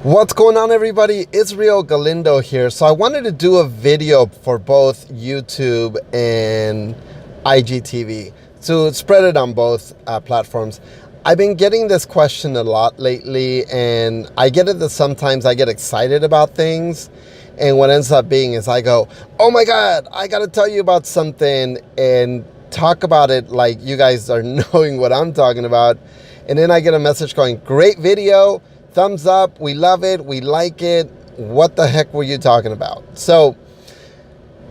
What's going on, everybody? Israel Galindo here. So I wanted to do a video for both YouTube and IGTV to spread it on both platforms. I've been getting this question a lot lately, and I get it that sometimes I get excited about things, and what ends up being is I go, oh my God, I got to tell you about something and talk about it like you guys are knowing what I'm talking about. And then I get a message going, great video, thumbs up, we love it, we like it. What the heck were you talking about? So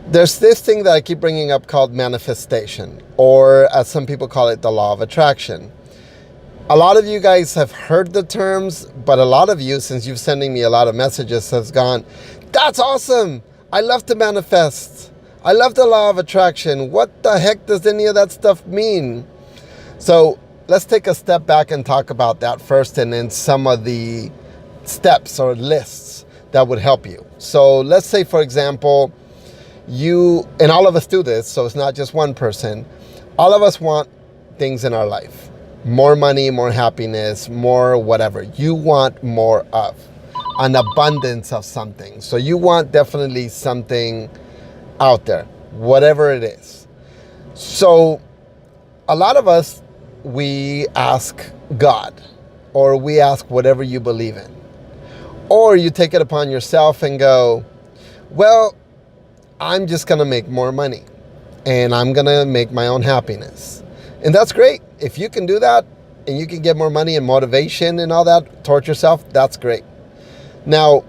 there's this thing that I keep bringing up called manifestation, or as some people call it, the law of attraction. A lot of you guys have heard the terms, but a lot of you, since you're sending me a lot of messages, has gone, that's awesome. I love to manifest. I love the law of attraction. What the heck does any of that stuff mean? So let's take a step back and talk about that first, and then some of the steps or lists that would help you. So let's say, for example, you, and all of us do this, so it's not just one person. All of us want things in our life. More money, more happiness, more whatever. You want more of, an abundance of something. So you want definitely something out there, whatever it is. So a lot of us, we ask God, or we ask whatever you believe in. Or you take it upon yourself and go, well, I'm just going to make more money, and I'm going to make my own happiness. And that's great. If you can do that, and you can get more money and motivation and all that towards yourself, that's great. Now,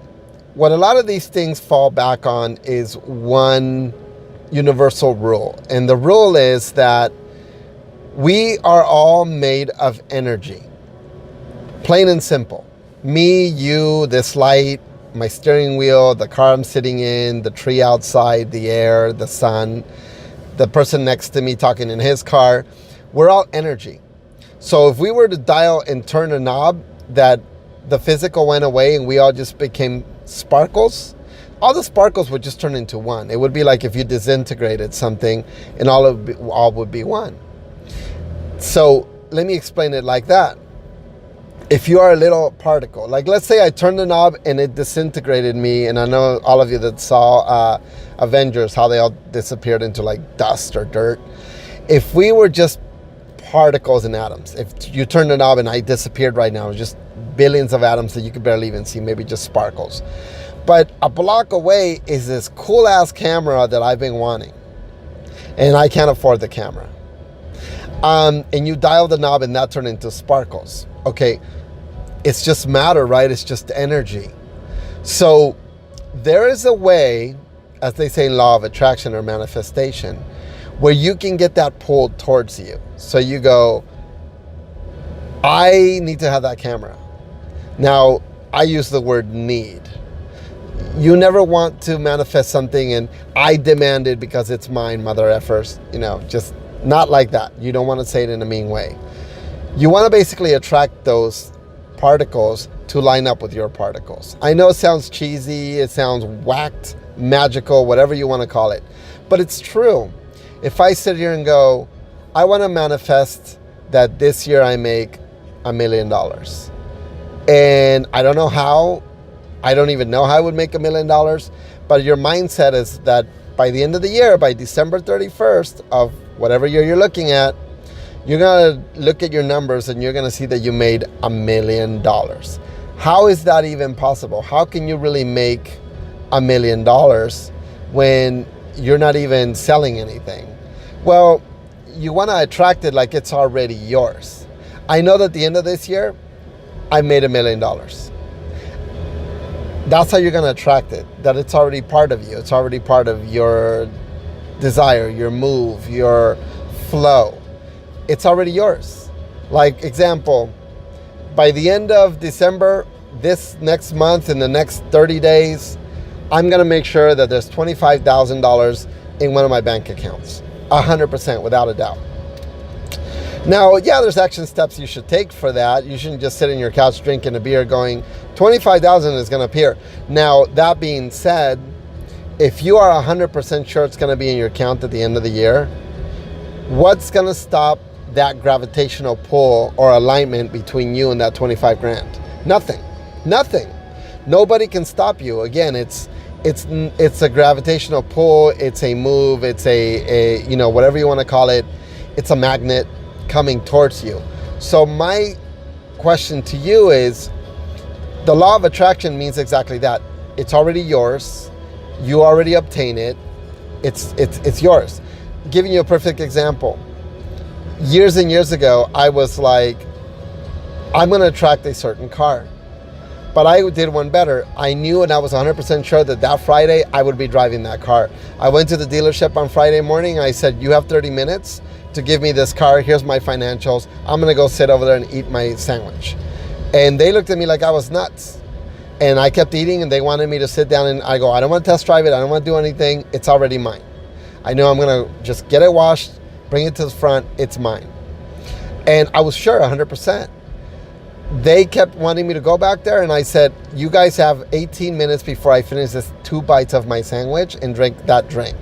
what a lot of these things fall back on is one universal rule. And the rule is that we are all made of energy. Plain and simple. Me, you, this light, my steering wheel, the car I'm sitting in, the tree outside, the air, the sun, the person next to me talking in his car, we're all energy. So if we were to dial and turn a knob that the physical went away and we all just became sparkles, all the sparkles would just turn into one. It would be like if you disintegrated something and all would be one. So let me explain it like that. If you are a little particle, like let's say I turned the knob and it disintegrated me, and I know all of you that saw Avengers, how they all disappeared into like dust or dirt. If we were just particles and atoms, if you turned the knob and I disappeared right now, it's just billions of atoms that you could barely even see, maybe just sparkles. But a block away is this cool ass camera that I've been wanting, and I can't afford the camera. And you dial the knob and that turned into sparkles. Okay, it's just matter, right? It's just energy. So there is a way, as they say in law of attraction or manifestation, where you can get that pulled towards you. So you go, I need to have that camera. Now, I use the word need. You never want to manifest something and I demand it because it's mine, mother effers. Just not like that. You don't want to say it in a mean way. You want to basically attract those particles to line up with your particles. I know it sounds cheesy, it sounds whacked, magical, whatever you want to call it, but it's true. If I sit here and go, I want to manifest that this year I make $1 million. And I don't know how, I don't even know how I would make $1 million, but your mindset is that by the end of the year, by December 31st of whatever year you're looking at, you're going to look at your numbers and you're going to see that you made $1 million. How is that even possible? How can you really make $1 million when you're not even selling anything? Well, you want to attract it like it's already yours. I know that at the end of this year, I made $1 million. That's how you're going to attract it, that it's already part of you. It's already part of your desire, your move, your flow. It's already yours. Like example, by the end of December, this next month, in the next 30 days, I'm going to make sure that there's $25,000 in one of my bank accounts. 100%, without a doubt. Now, yeah, there's action steps you should take for that. You shouldn't just sit on your couch drinking a beer going, 25,000 is going to appear. Now, that being said, if you are 100% sure it's going to be in your account at the end of the year, what's going to stop that gravitational pull or alignment between you and that 25 grand? Nothing. Nobody can stop you. Again, it's a gravitational pull. It's a move. It's a whatever you want to call it. It's a magnet coming towards you. So my question to you is, the law of attraction means exactly that. It's already yours. You already obtain it. It's yours. Giving you a perfect example. Years and years ago, I was like, I'm going to attract a certain car. But I did one better. I knew, and I was 100% sure that Friday I would be driving that car. I went to the dealership on Friday morning. I said, you have 30 minutes to give me this car. Here's my financials. I'm going to go sit over there and eat my sandwich. And they looked at me like I was nuts. And I kept eating, and they wanted me to sit down, and I go, I don't want to test drive it. I don't want to do anything. It's already mine. I know I'm going to just get it washed, bring it to the front. It's mine. And I was sure 100%. They kept wanting me to go back there, and I said, you guys have 18 minutes before I finish this 2 bites of my sandwich and drink that drink.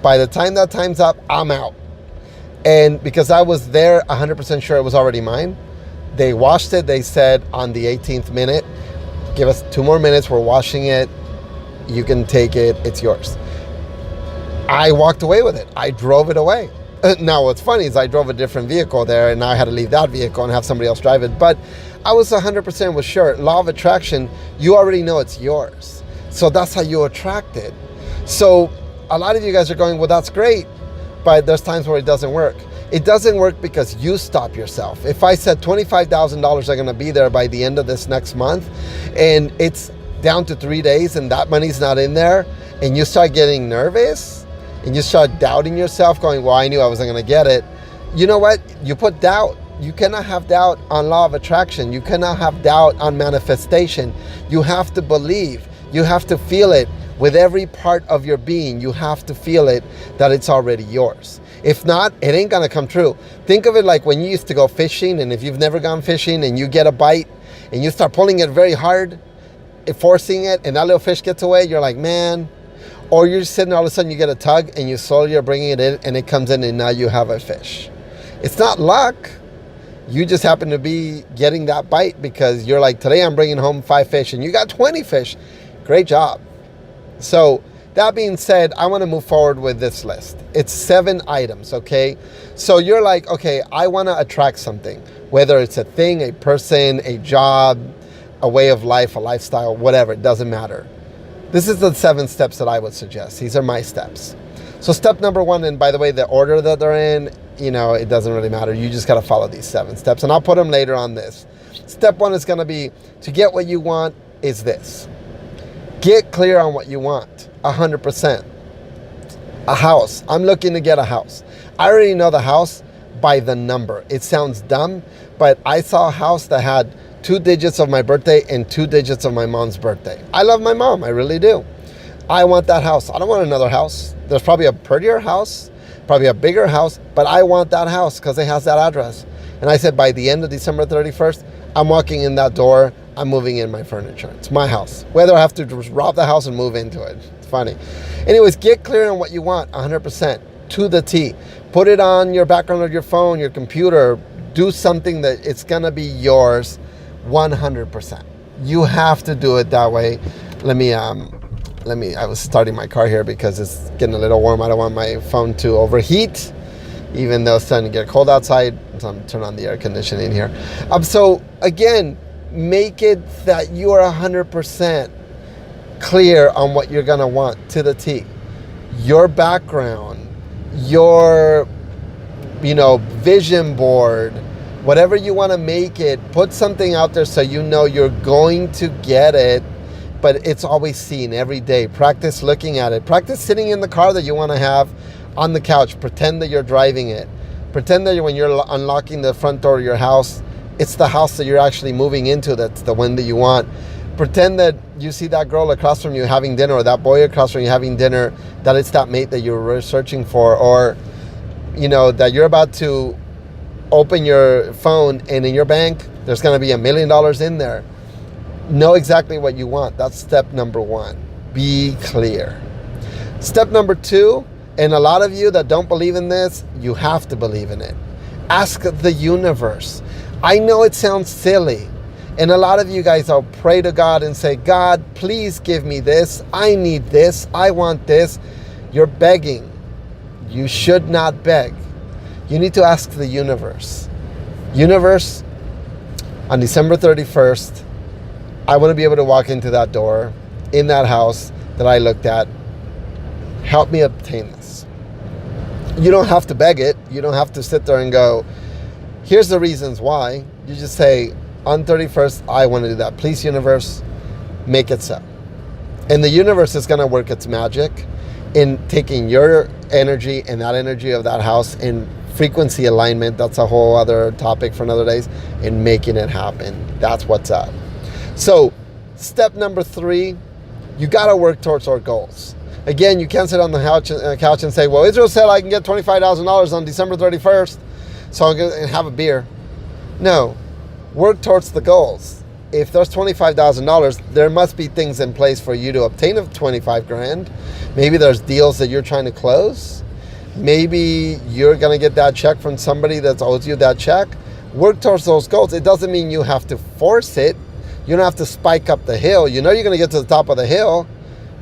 By the time that time's up, I'm out. And because I was there 100% sure it was already mine, they washed it. They said on the 18th minute, give us 2 more minutes, we're washing it, you can take it, it's yours. I walked away with it. I drove it away. Now what's funny is I drove a different vehicle there, and now I had to leave that vehicle and have somebody else drive it. But I was 100% sure. Law of attraction, you already know it's yours. So that's how you attract it. So a lot of you guys are going, well, that's great, but there's times where it doesn't work. It doesn't work because you stop yourself. If I said $25,000 are going to be there by the end of this next month, and it's down to 3 days and that money's not in there, and you start getting nervous and you start doubting yourself, going, well, I knew I wasn't going to get it. You know what? You put doubt. You cannot have doubt on law of attraction. You cannot have doubt on manifestation. You have to believe. You have to feel it with every part of your being. You have to feel it that it's already yours. If not, it ain't gonna come true. Think of it like when you used to go fishing, and if you've never gone fishing and you get a bite and you start pulling it very hard, forcing it, and that little fish gets away, you're like, man. Or you're just sitting there, all of a sudden you get a tug and you slowly are bringing it in and it comes in and now you have a fish. It's not luck. You just happen to be getting that bite because you're like, today I'm bringing home 5 fish and you got 20 fish. Great job. So that being said, I want to move forward with this list. It's 7 items, okay? So you're like, okay, I want to attract something, whether it's a thing, a person, a job, a way of life, a lifestyle, whatever, it doesn't matter. This is the 7 steps that I would suggest. These are my steps. So step number 1, and by the way, the order that they're in, it doesn't really matter. You just got to follow these 7 steps, and I'll put them later on this. Step 1 is going to be, to get what you want is this. Get clear on what you want, 100%. A house. I'm looking to get a house. I already know the house by the number. It sounds dumb, but I saw a house that had 2 digits of my birthday and 2 digits of my mom's birthday. I love my mom, I really do. I want that house. I don't want another house. There's probably a prettier house, probably a bigger house, but I want that house because it has that address. And I said, by the end of December 31st, I'm walking in that door, I'm moving in my furniture. It's my house. Whether I have to just rob the house and move into it. It's funny. Anyways, get clear on what you want 100% to the T. Put it on your background of your phone, your computer. Do something that it's going to be yours 100%. You have to do it that way. I was starting my car here because it's getting a little warm. I don't want my phone to overheat, even though it's starting to get cold outside. So I'm turning on the air conditioning here. So again, make it that you are 100% clear on what you're going to want to the T. Your background, your, vision board, whatever you want to make it, put something out there so you know you're going to get it, but it's always seen every day. Practice looking at it. Practice sitting in the car that you want to have on the couch. Pretend that you're driving it. Pretend that when you're unlocking the front door of your house, it's the house that you're actually moving into that's the one that you want. Pretend that you see that girl across from you having dinner, or that boy across from you having dinner, that it's that mate that you were searching for, or, that you're about to open your phone and in your bank, there's going to be $1 million in there. Know exactly what you want. That's step number 1. Be clear. Step number 2, and a lot of you that don't believe in this, you have to believe in it. Ask the universe. I know it sounds silly. And a lot of you guys will pray to God and say, God, please give me this. I need this. I want this. You're begging. You should not beg. You need to ask the universe. Universe, on December 31st, I want to be able to walk into that door, in that house that I looked at. Help me obtain this. You don't have to beg it. You don't have to sit there and go, here's the reasons why. You just say, on 31st, I want to do that. Please, universe, make it so. And the universe is going to work its magic in taking your energy and that energy of that house in frequency alignment. That's a whole other topic for another day. And making it happen. That's what's up. So, step number 3, you got to work towards our goals. Again, you can't sit on the couch and say, well, Israel said I can get $25,000 on December 31st, so I'm going to have a beer. No. Work towards the goals. If there's $25,000, there must be things in place for you to obtain of 25 grand. Maybe there's deals that you're trying to close. Maybe you're going to get that check from somebody that owes you that check. Work towards those goals. It doesn't mean you have to force it. You don't have to spike up the hill. You know you're going to get to the top of the hill.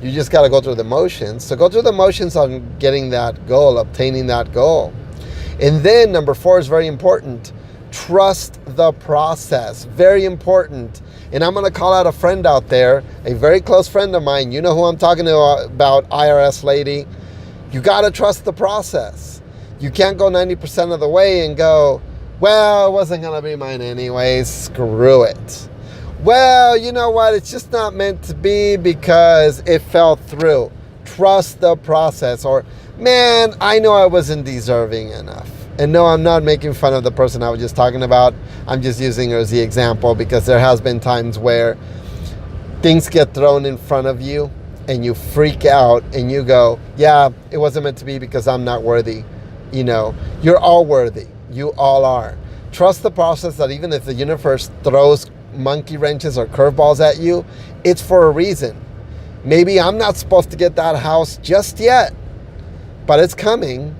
You just got to go through the motions. So go through the motions on getting that goal, obtaining that goal. And then number 4 is very important. Trust the process. Very important. And I'm going to call out a friend out there, a very close friend of mine. You know who I'm talking to about, IRS lady. You got to trust the process. You can't go 90% of the way and go, well, it wasn't going to be mine anyways. Screw it. Well, you know what? It's just not meant to be because it fell through. Trust the process. Or, man, I know I wasn't deserving enough. And no, I'm not making fun of the person I was just talking about. I'm just using her as the example because there has been times where things get thrown in front of you and you freak out and you go, yeah, it wasn't meant to be because I'm not worthy. You know, you're all worthy. You all are. Trust the process that even if the universe throws monkey wrenches or curveballs at you, it's for a reason. Maybe I'm not supposed to get that house just yet, but it's coming.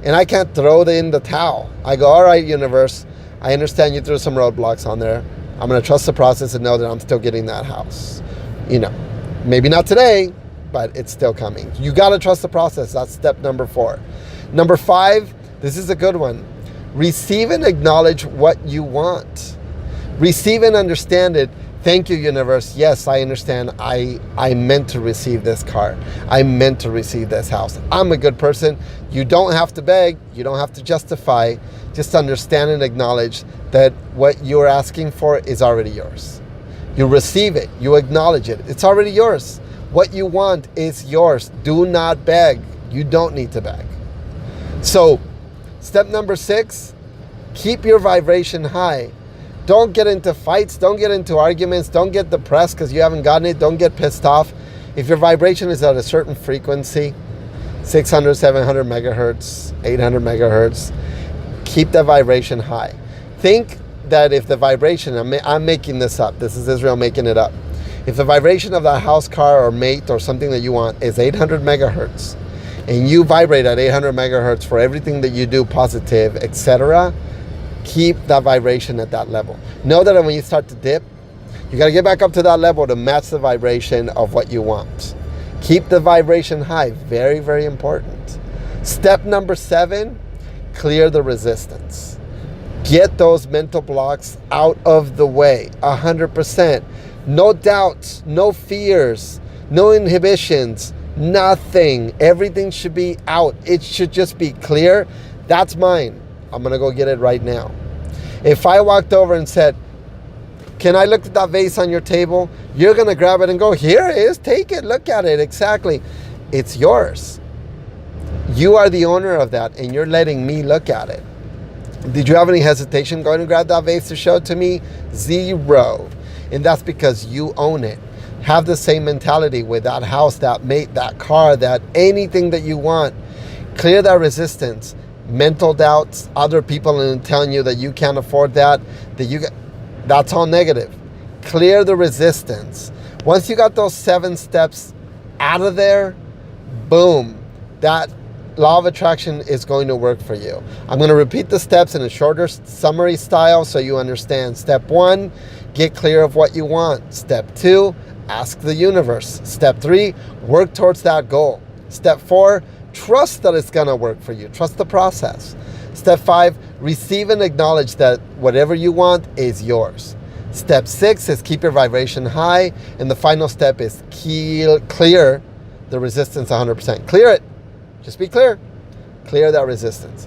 And I can't throw in the towel. I go, all right, universe, I understand you threw some roadblocks on there. I'm going to trust the process and know that I'm still getting that house. You know, maybe not today, but it's still coming. You got to trust the process. That's step number 4. Number 5, this is a good one. Receive and acknowledge what you want. Receive and understand it. Thank you, universe. Yes, I understand. I meant to receive this car. I meant to receive this house. I'm a good person. You don't have to beg. You don't have to justify. Just understand and acknowledge that what you're asking for is already yours. You receive it. You acknowledge it. It's already yours. What you want is yours. Do not beg. You don't need to beg. So, step number 6, keep your vibration high. Don't get into fights. Don't get into arguments. Don't get depressed because you haven't gotten it. Don't get pissed off. If your vibration is at a certain frequency, 600, 700 megahertz, 800 megahertz, keep the vibration high. Think that if the vibration, I'm making this up. This is Israel making it up. If the vibration of that house, car, or mate, or something that you want is 800 megahertz, and you vibrate at 800 megahertz for everything that you do, positive, etc., keep that vibration at that level. Know that when you start to dip, you got to get back up to that level to match the vibration of what you want. Keep the vibration high. Very, very important. Step number 7, clear the resistance. Get those mental blocks out of the way. 100%. No doubts, no fears, no inhibitions, nothing. Everything should be out. It should just be clear. That's mine. I'm going to go get it right now. If I walked over and said, can I look at that vase on your table? You're going to grab it and go, here it is. Take it. Look at it. Exactly. It's yours. You are the owner of that, and you're letting me look at it. Did you have any hesitation going to grab that vase to show it to me? 0. And that's because you own it. Have the same mentality with that house, that mate, that car, that anything that you want. Clear that resistance. Mental doubts, other people telling you that you can't afford that, that's all negative. Clear the resistance. Once you got those 7 steps out of there, boom, that law of attraction is going to work for you. I'm going to repeat the steps in a shorter summary style so you understand. Step 1, get clear of what you want. Step 2, ask the universe. Step 3, work towards that goal. Step 4, trust that it's going to work for you. Trust the process. Step 5, receive and acknowledge that whatever you want is yours. Step 6 is keep your vibration high. And the final step is clear the resistance 100%. Clear it. Just be clear. Clear that resistance.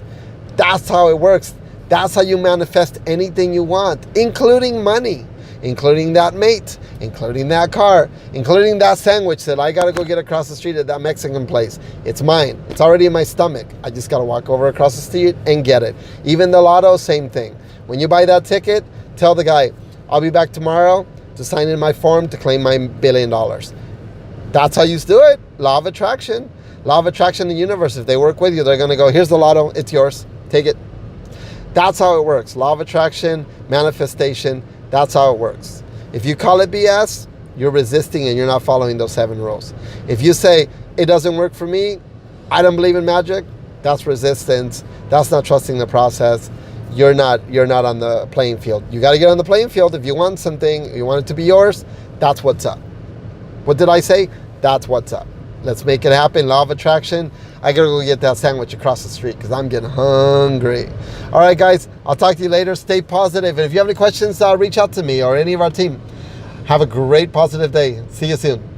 That's how it works. That's how you manifest anything you want, including money, including that mate, including that car, including that sandwich that I got to go get across the street at that Mexican place. It's mine. It's already in my stomach. I just got to walk over across the street and get it. Even the lotto, same thing. When you buy that ticket, tell the guy, I'll be back tomorrow to sign in my form to claim my $1 billion. That's how you do it. Law of attraction. Law of attraction in the universe. If they work with you, they're going to go, here's the lotto. It's yours. Take it. That's how it works. Law of attraction, manifestation. That's how it works. If you call it BS, you're resisting and you're not following those 7 rules. If you say, it doesn't work for me, I don't believe in magic, that's resistance. That's not trusting the process. You're not on the playing field. You got to get on the playing field. If you want something, you want it to be yours, that's what's up. What did I say? That's what's up. Let's make it happen. Law of attraction. I gotta go get that sandwich across the street because I'm getting hungry. All right, guys. I'll talk to you later. Stay positive. And if you have any questions, reach out to me or any of our team. Have a great positive day. See you soon.